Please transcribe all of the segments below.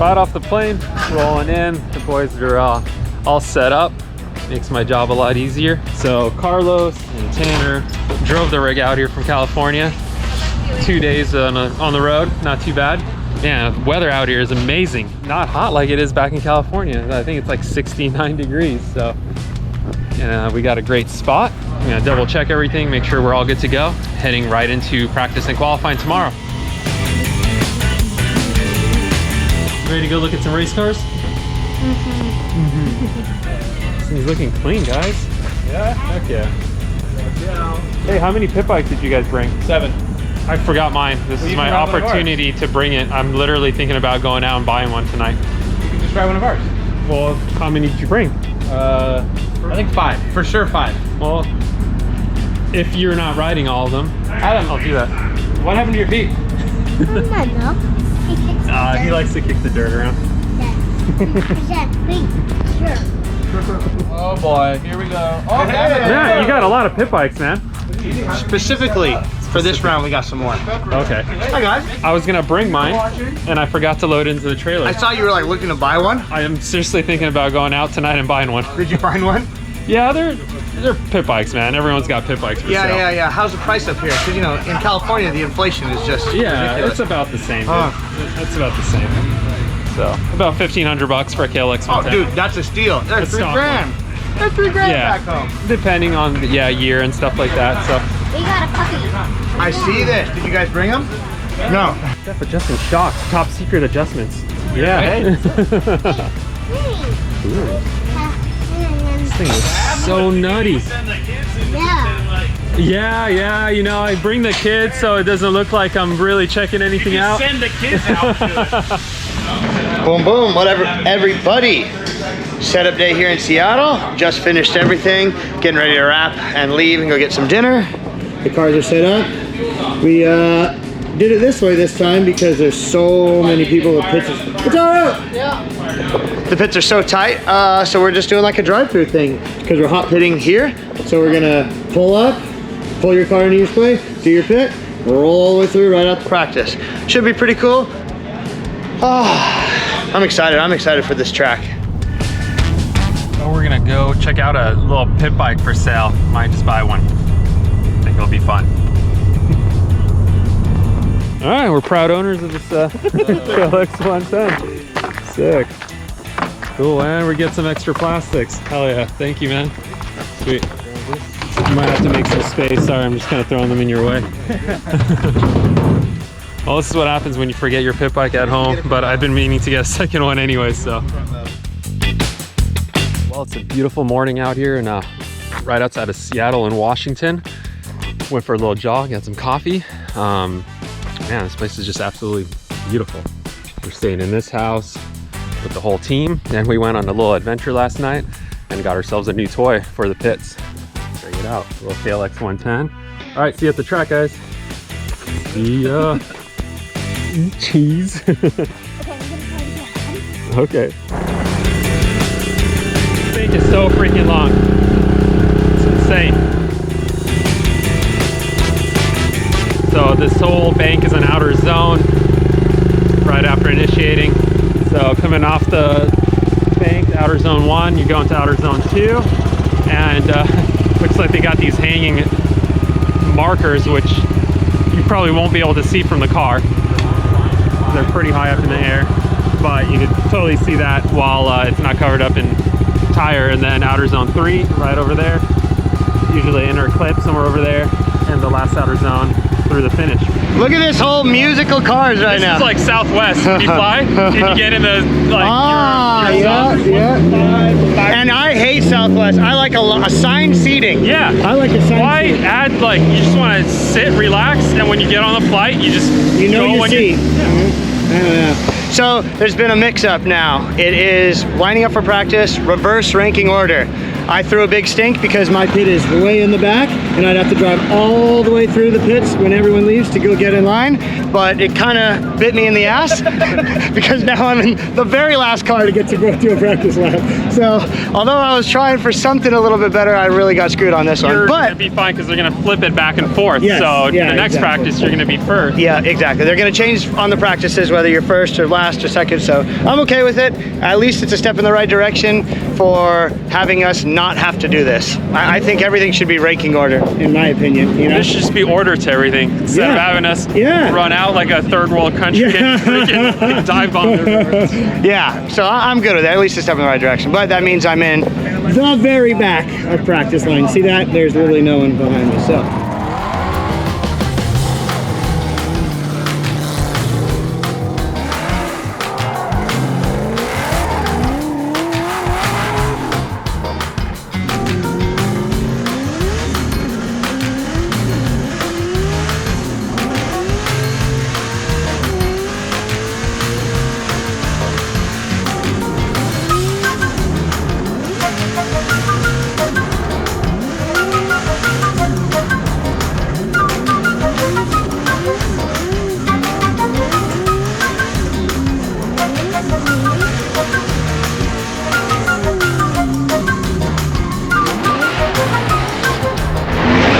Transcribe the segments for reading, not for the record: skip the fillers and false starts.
Right off the plane, rolling in. The boys are all set up. Makes my job a lot easier. So Carlos and Tanner drove the rig out here from California. 2 days on the road, not too bad. Man, weather out here is amazing. Not hot like it is back in California. I think it's like 69 degrees. So we got a great spot. I'm gonna double check everything, make sure we're all good to go. Heading right into practice and qualifying tomorrow. Ready to go look at some race cars? This thing's looking clean, guys. Yeah? Heck yeah. Hey, how many pit bikes did you guys bring? 7. I forgot mine. This is my opportunity to bring it. I'm literally thinking about going out and buying one tonight. You can just try one of ours. Well, how many did you bring? I think 5. For sure 5. Well, if you're not riding all of them, I'll do that. What happened to your feet? I don't know. He likes to kick the dirt around. Oh boy, here we go. Oh, Yeah, you got a lot of pit bikes, man. Specifically for this round, we got some more. Okay. Hi guys. I was gonna bring mine, and I forgot to load into the trailer. I saw you were like looking to buy one. I am seriously thinking about going out tonight and buying one. Did you find one? Yeah, they're pit bikes, man. Everyone's got pit bikes for sale. Yeah. How's the price up here? Because you know, in California, the inflation is just ridiculous. It's about the same. It's about the same. So about $1,500 for a KLX 110. Oh, dude, that's a steal. That's 3 grand. That's 3 grand back home. Depending on the year and stuff like that. So We got a puppy. I see this. Did you guys bring them? No. Steph adjusting shocks, top secret adjustments. Yeah. Hey. This thing is so nutty. Yeah. Yeah, you know, I bring the kids so it doesn't look like I'm really checking anything out. Send the kids out. Boom, boom. Whatever. Everybody. Setup day here in Seattle. Just finished everything. Getting ready to wrap and leave and go get some dinner. The cars are set up. We did it this way this time because there's so many people. The pits. It's all right. Yeah. The pits are so tight, so we're just doing like a drive-through thing because we're hot pitting here. So we're gonna pull up, pull your car into your place, do your pit, roll all the way through right out to practice. Should be pretty cool. Oh, I'm excited. I'm excited for this track. So we're gonna go check out a little pit bike for sale. Might just buy one. I think it'll be fun. All right, we're proud owners of this KLX 110. Sick. Cool, and we get some extra plastics. Hell yeah, thank you, man. Sweet. You might have to make some space. Sorry, I'm just kind of throwing them in your way. Well, this is what happens when you forget your pit bike at home, but I've been meaning to get a second one anyway, so. Well, it's a beautiful morning out here and right outside of Seattle in Washington. Went for a little jog, got some coffee. Man, this place is just absolutely beautiful. We're staying in this house with the whole team. And we went on a little adventure last night and got ourselves a new toy for the pits. Check it out, a little KLX 110. All right, see you at the track, guys. See ya. Cheese. Okay. This bank is so freaking long. It's insane. So this whole bank is an outer zone right after initiating. So coming off the bank, outer zone 1, you go into outer zone 2, and looks like they got these hanging markers, which you probably won't be able to see from the car. They're pretty high up in the air, but you can totally see that while it's not covered up in tire. And then outer zone 3 right over there, usually inner clip somewhere over there, and the last outer zone through the finish. Look at this whole musical cars right now. This is like Southwest. When you fly and you get in the And I hate Southwest. I like assigned seating. Yeah. I like assigned seating. Add you just want to sit, relax, and when you get on the flight, you just know your seat. So there's been a mix-up now. It is lining up for practice, reverse ranking order. I threw a big stink because my pit is way in the back and I'd have to drive all the way through the pits when everyone leaves to go get in line. But it kind of bit me in the ass because now I'm in the very last car to get to go do a practice lap. So although I was trying for something a little bit better, I really got screwed on this one. You're But gonna be fine because they're gonna flip it back and forth. Yes, So yeah, the next exactly. practice, you're gonna be first. yeah, exactly. They're going to change on the practices whether you're first or last or second. So I'm okay with it. At least it's a step in the right direction for having us not have to do this. I think everything should be ranking order, in my opinion. You know? There should just be order to everything instead of Yeah. having us Yeah. run out like a third world country Yeah. and freaking dive bomb everywhere. Yeah, so I'm good with it. At least a step in the right direction. But that means I'm in the very back of practice line. See that? There's literally no one behind me. So.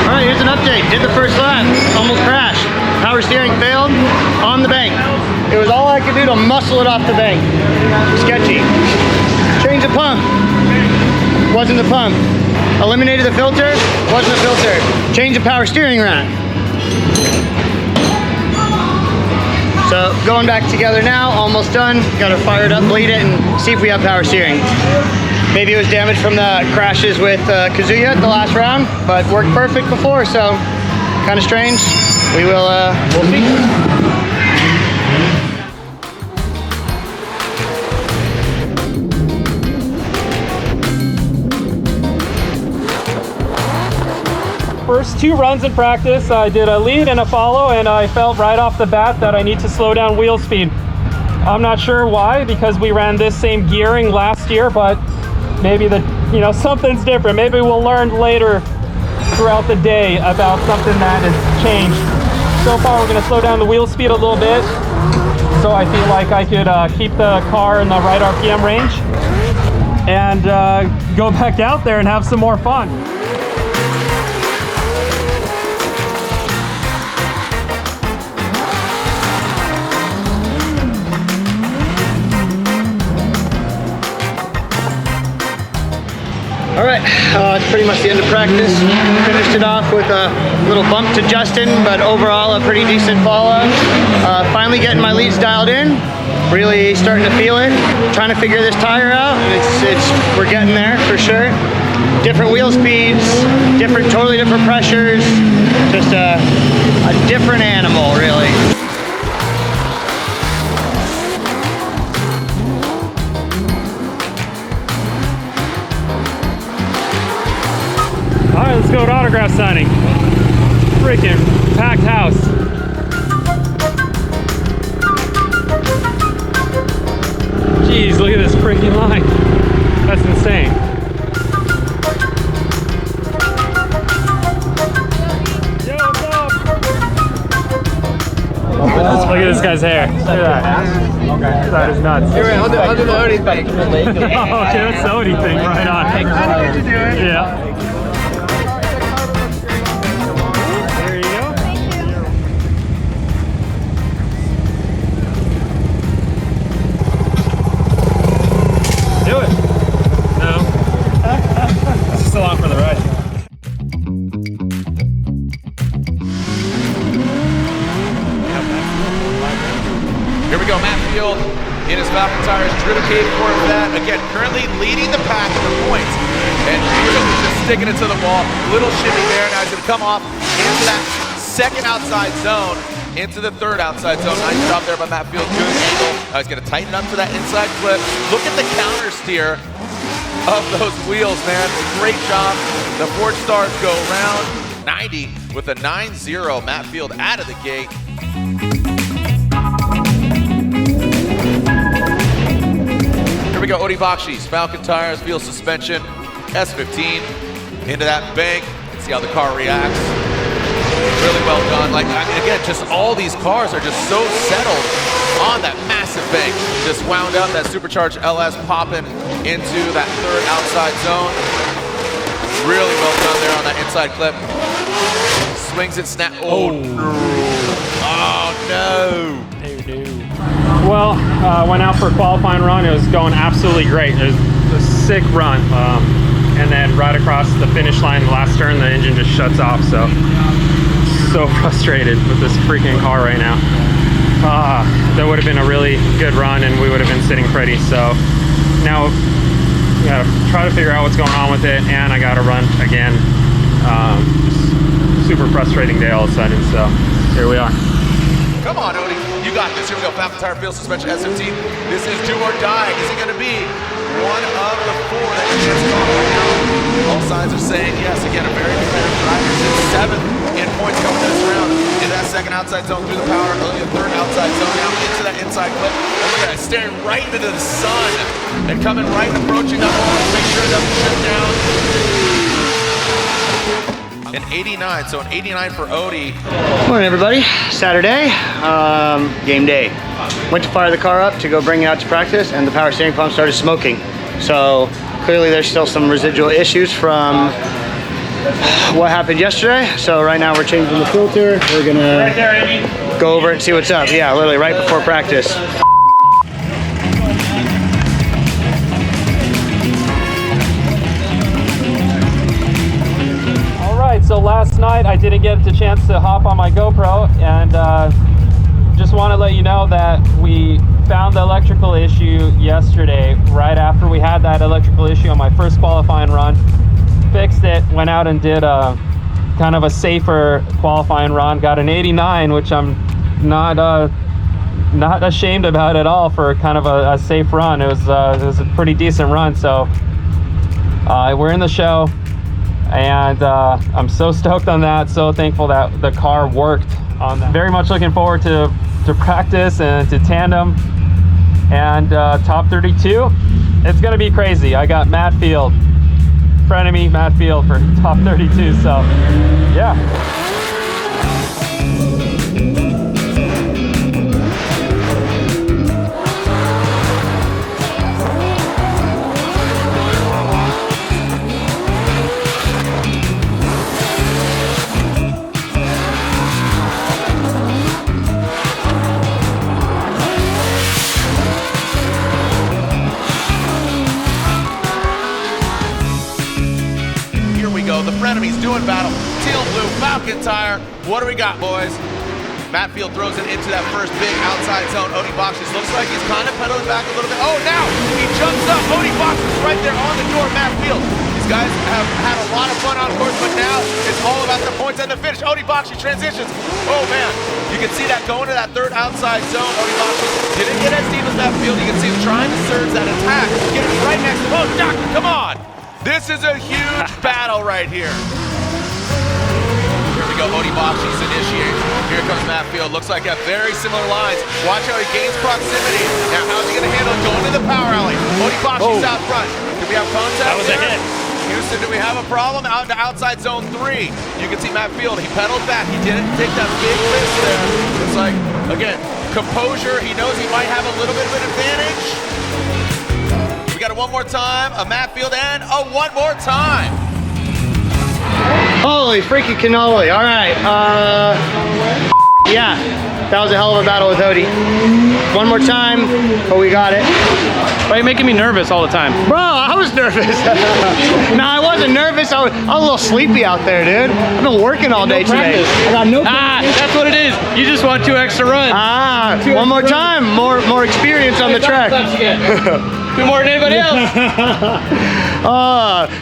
Alright, here's an update. Did the first lap, almost crashed. Power steering failed on the bank. It was all I could do to muscle it off the bank. Sketchy. Change the pump. Wasn't the pump. Eliminated the filter. Wasn't the filter. Change the power steering rack. So going back together now, almost done. Gotta fire it up, bleed it, and see if we have power steering. Maybe it was damaged from the crashes with Kazuya at the last round, but worked perfect before, so kind of strange. We'll see. First 2 runs in practice, I did a lead and a follow, and I felt right off the bat that I need to slow down wheel speed. I'm not sure why, because we ran this same gearing last year, but maybe something's different. Maybe we'll learn later throughout the day about something that has changed. So far, we're gonna slow down the wheel speed a little bit, so I feel like I could keep the car in the right RPM range and go back out there and have some more fun. All right, it's pretty much the end of practice. Finished it off with a little bump to Justin, but overall a pretty decent follow. Finally getting my leads dialed in. Really starting to feel it. Trying to figure this tire out. We're getting there for sure. Different wheel speeds, totally different pressures. Just a different animal, really. All right, let's go to autograph signing. Freaking packed house. Jeez, look at this freaking line. That's insane. Yo, what's up? Look at this guy's hair. Look at that. Okay. That is nuts. I'll do the Odie thing. Oh, okay, that's the Odie thing. Right on. I know what you're doing. Yeah. There you go. Do it. No. It's just along for the ride. Here we go, Matt Field in his Falcon Tires, driven paid for that. Again, currently leading the pack in the points. And Field just sticking it to the wall. Little shimmy there. Now he's going to come off into that second outside zone, into the third outside zone. Nice job there by Matt Field. Good angle. He's going to tighten up to that inside flip. Look at the counter steer of those wheels, man. Great job. The Ford Stars go around 90 with a 9-0. Matt Field out of the gate. Here we go, Odie Bakshi's Falcon Tires, Field suspension. S15 into that bank. See how the car reacts. Really well done. Like, again, just all these cars are just so settled on that massive bank. Just wound up that supercharged LS popping into that third outside zone. Really well done there on that inside clip. Swings it, snap. Oh no. Oh no. Well, went out for a qualifying run. It was going absolutely great. It was a sick run. And then right across the finish line, the last turn, the engine just shuts off. So frustrated with this freaking car right now. That would have been a really good run and we would have been sitting pretty. So now we gotta try to figure out what's going on with it, and I gotta run again. Just super frustrating day all of a sudden. So here we are. Come on, Odie. You got this. Here we go. Falcon Tire Field Suspension S15. This is do or die. Is it going to be one of the four that you just called right now? All signs are saying yes. Again, a very competitive driver. It's 7th in points coming to this round. Into that second outside zone through the power. Early third outside zone. Now into that inside clip. And look at that. Staring right into the sun. And coming right, approaching that wall. Make sure it doesn't shut down. An 89, so an 89 for Odie. Morning everybody, Saturday, game day. Went to fire the car up to go bring it out to practice and the power steering pump started smoking. So clearly there's still some residual issues from what happened yesterday. So right now we're changing the filter. We're gonna go over and see what's up. Yeah, literally right before practice. So last night I didn't get the chance to hop on my GoPro, and just want to let you know that we found the electrical issue yesterday right after we had that electrical issue on my first qualifying run. Fixed it, went out and did a kind of a safer qualifying run, got an 89, which I'm not ashamed about at all for kind of a safe run. It was a pretty decent run. So we're in the show. And I'm so stoked on that, so thankful that the car worked on that. Very much looking forward to practice and to tandem and top 32. It's gonna be crazy. I got Matt Field, Frenemy Matt Field for top 32, so yeah. The Frenemies doing battle. Teal blue, Falcon Tire. What do we got, boys? Matt Field throws it into that first big outside zone. Odie Boxes looks like he's kind of pedaling back a little bit. Oh, now he jumps up. Odie Boxes right there on the door. Matt Field. These guys have had a lot of fun on course, but now it's all about the points and the finish. Odie Boxes transitions. Oh, man. You can see that going to that third outside zone. Odie Boxes didn't get as deep as Matt Field. You can see him trying to surge that attack. Getting right next to him. Oh, Doc, come on. This is a huge battle right here. Here we go, Odie Boxes initiates. Here comes Matt Field. Looks like a very similar lines. Watch how he gains proximity. Now, how's he going to handle it? Going to the power alley. Odie Boxes out front. Do we have contact? That was there? a hit. Houston, do we have a problem? Out into outside zone 3. You can see Matt Field. He pedaled back. He didn't take that big risk there. It's like, again, composure. He knows he might have a little bit of an advantage. We got it one more time, a Matt Field, and a one more time. Holy freaking cannoli. All right. Yeah, that was a hell of a battle with Odie. One more time, but we got it. Why are you making me nervous all the time? Bro, I was nervous. No, I wasn't nervous. I was a little sleepy out there, dude. I've been working all day today. I got no practice. That's what it is. You just want 2 extra runs. One more time. More experience on the track. Do more than anybody else.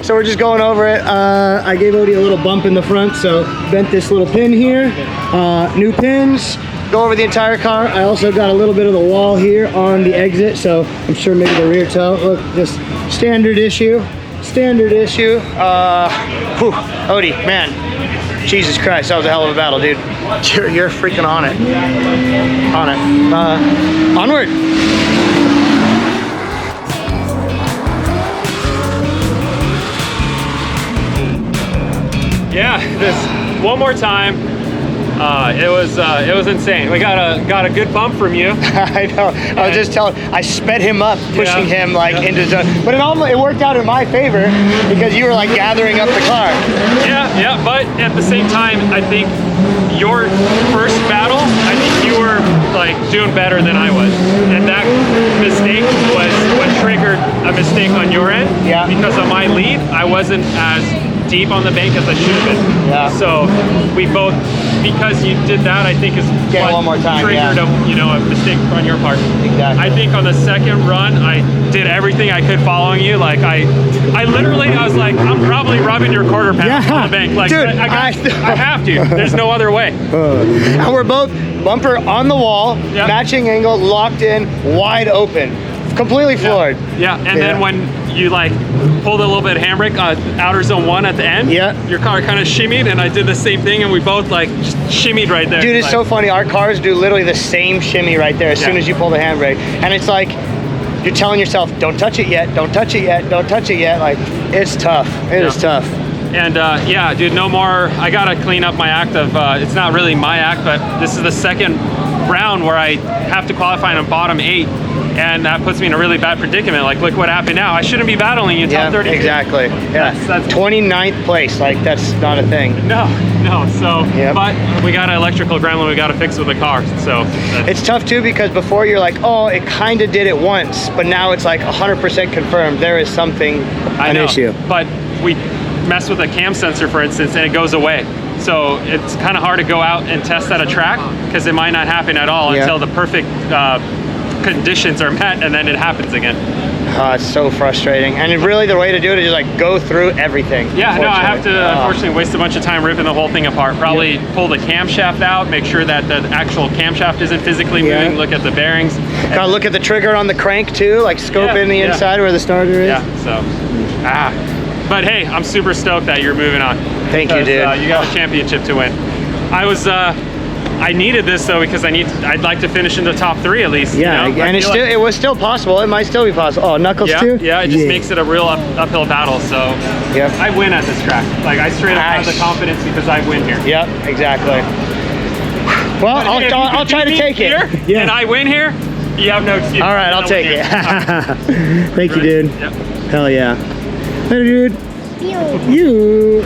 So we're just going over it. I gave Odie a little bump in the front, so bent this little pin here. New pins. Go over the entire car. I also got a little bit of the wall here on the exit, so I'm sure maybe the rear toe. Look, just standard issue. Standard issue. Odie, man, Jesus Christ, that was a hell of a battle, dude. You're freaking on it. On it. Onward. Yeah, this one more time. It was insane. We got a good bump from you. I know. I was just telling. I sped him up, pushing him like into zone. But it worked out in my favor because you were like gathering up the car. Yeah. But at the same time, I think your first battle, I think you were like doing better than I was, and that mistake was what triggered a mistake on your end. Yeah. Because of my lead, I wasn't as deep on the bank as I should have been. Yeah. So we both, because you did that, I think is Get what one more time, triggered a mistake on your part. Exactly. I think on the second run, I did everything I could following you. Like I was like, I'm probably rubbing your quarter pound on the bank. Like, dude, I have to. There's no other way. And we're both bumper on the wall, matching angle, locked in, wide open, completely floored. Yeah, and then when you like pulled a little bit of handbrake, outer zone 1 at the end, your car kind of shimmied, and I did the same thing, and we both like just shimmied right there. Dude, it's so funny. Our cars do literally the same shimmy right there as soon as you pull the handbrake. And it's like, you're telling yourself, don't touch it yet, don't touch it yet, don't touch it yet. Like, it's tough. It is tough. And yeah, dude, no more. I gotta clean up my act of, it's not really my act, but this is the second round where I have to qualify in a bottom 8. And that puts me in a really bad predicament. Like, look what happened now. I shouldn't be battling you top 30. Exactly. Yeah, that's 29th place. Like, that's not a thing. No. So, but we got an electrical gremlin we got to fix with the car. So it's tough too, because before you're like, oh, it kind of did it once, but now it's like 100% confirmed there is something, an issue. But we mess with a cam sensor, for instance, and it goes away. So it's kind of hard to go out and test at a track because it might not happen at all until the perfect conditions are met, and then it happens again. It's so frustrating. And really the way to do it is just like go through everything. Yeah, no, I have to unfortunately waste a bunch of time ripping the whole thing apart. Probably pull the camshaft out, make sure that the actual camshaft isn't physically moving, look at the bearings. Gotta look at the trigger on the crank too, like scope in the inside where the starter is. Yeah, so, but hey, I'm super stoked that you're moving on. Thank you, dude. You got a championship to win. I needed this though because I'd like to finish in the top 3 at least. Yeah, you know? And it was still possible. It might still be possible. Oh, Knuckles too? Yeah, it just makes it a real uphill battle. So I win at this track. Like, I straight up have the confidence because I win here. Yep, exactly. Well, I'll try to take it. And I win here, you have no excuse. All right, I'll take it. Thank you, dude. Yep. Hell yeah. Later, dude. You.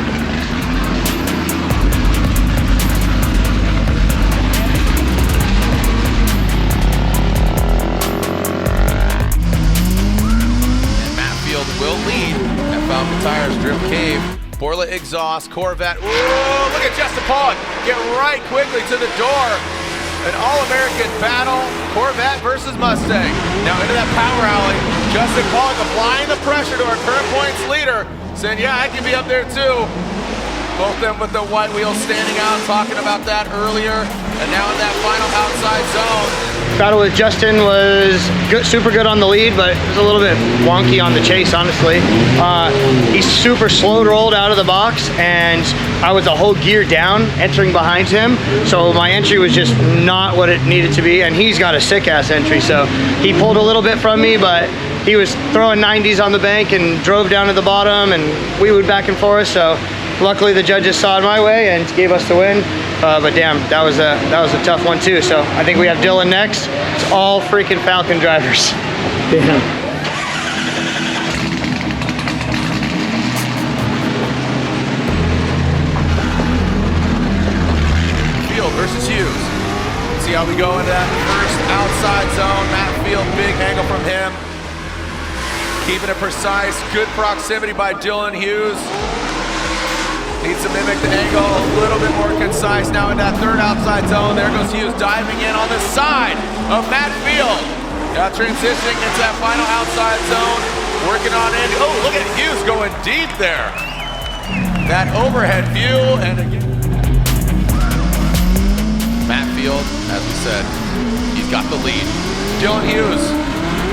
Will lead at Falcon Tires Drift Cave. Borla exhaust, Corvette. Ooh, look at Justin Pollock get right quickly to the door. An all-American battle, Corvette versus Mustang. Now into that power alley, Justin Pollock applying the pressure to our current points leader, saying, yeah, I can be up there too. Both them with the white wheels standing out, talking about that earlier. And now in that final outside zone. Battle with Justin was good, super good on the lead, but it was a little bit wonky on the chase, honestly. He's super slow rolled out of the box, and I was a whole gear down entering behind him, so my entry was just not what it needed to be, and he's got a sick-ass entry, so he pulled a little bit from me, but he was throwing 90s on the bank and drove down to the bottom, and we would back and forth, so luckily the judges saw it my way and gave us the win. But damn, that was a tough one too. So I think we have Dylan next. It's all freaking Falcon drivers. Damn. Field versus Hughes. See how we go into that first outside zone. Matt Field, big angle from him. Keeping it precise, good proximity by Dylan Hughes. Needs to mimic the angle a little bit more concise now in that third outside zone. There goes Hughes diving in on the side of Matt Field. Now transitioning into that final outside zone. Working on it. Oh, look at Hughes going deep there. That overhead view, and again. Matt Field, as we said, he's got the lead. Dylan Hughes.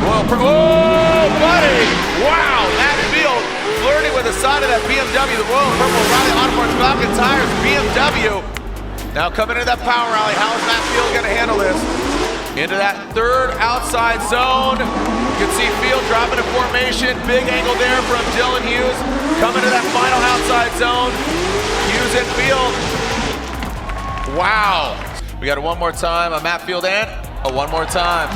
Oh, buddy! Wow, Matt Field flirting with the side of that BMW, the Royal Purple Rally Autoparts Falcon Tires BMW. Now coming into that power rally, how is Matt Field going to handle this? into that third outside zone. You can see Field dropping a formation. Big angle there from Dylan Hughes. Coming to that final outside zone. Hughes and Field. Wow. We got it one more time on Matt Field and one more time.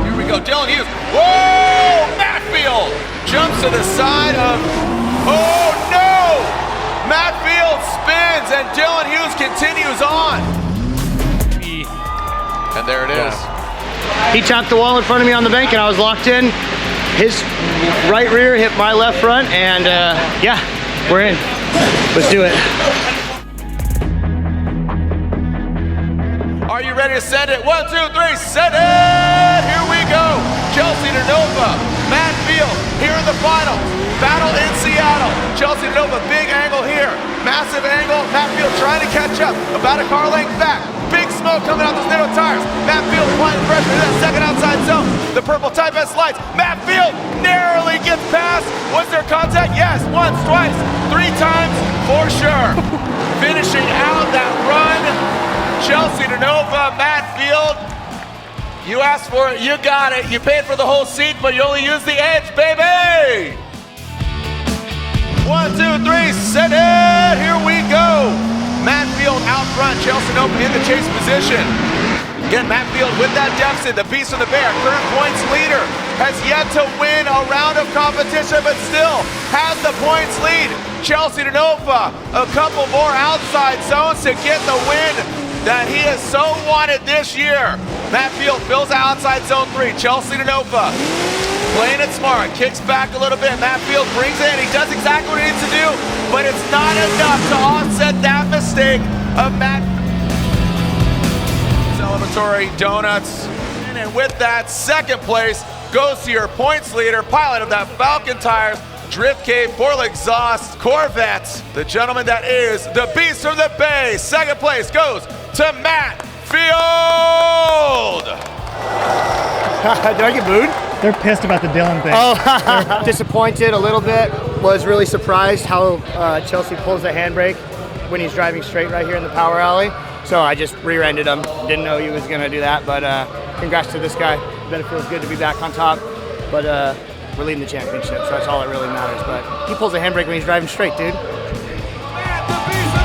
Here we go, Dylan Hughes. Whoa! Matt Field jumps to the side of, oh no! Matt Field spins and Dylan Hughes continues on. And there it is. He chopped the wall in front of me on the bank and I was locked in. His right rear hit my left front and yeah, we're in. Let's do it. Are you ready to send it? 1, 2, 3, send it! Here we go. Chelsea to Nova. Matt Field here in the finals. Battle in Seattle. Chelsea to Nova, big angle here. Massive angle. Matt Field trying to catch up. About a car length back. Big smoke coming out those middle tires. Matt Field applying pressure in that second outside zone. The purple Type S lights. Matt Field narrowly gets past. Was there contact? Yes, once, twice, 3 times for sure. Finishing out that run. Chelsea to Nova, Matt Field. You asked for it, you got it. You paid for the whole seat, but you only used the edge, baby. 1, 2, 3, send it. Here we go. Matt Field out front, Chelsea Nova in the chase position. Again, Matt Field with that deficit, the beast of the bear, current points leader, has yet to win a round of competition, but still has the points lead. Chelsea to Nova, a couple more outside zones to get the win that he has so wanted this year. Matt Field fills outside zone 3, Chelsea to Nova. Playing it smart, kicks back a little bit. Matt Field brings it in, he does exactly what he needs to do, but it's not enough to offset that mistake of Matt. Celebratory donuts. And with that, second place goes to your points leader, pilot of that Falcon Tires Drift Cave Portal Exhaust Corvette, the gentleman that is the Beast from the Bay. Second place goes to Matt Field. Did I get booed? They're pissed about the Dylan thing. Oh, disappointed a little bit. Was really surprised how Chelsea pulls the handbrake when he's driving straight right here in the power alley. So I just rear-ended him. Didn't know he was gonna do that, but congrats to this guy. Bet it feels good to be back on top. But we're leading the championship, so that's all that really matters. But he pulls a handbrake when he's driving straight, dude. And the Beast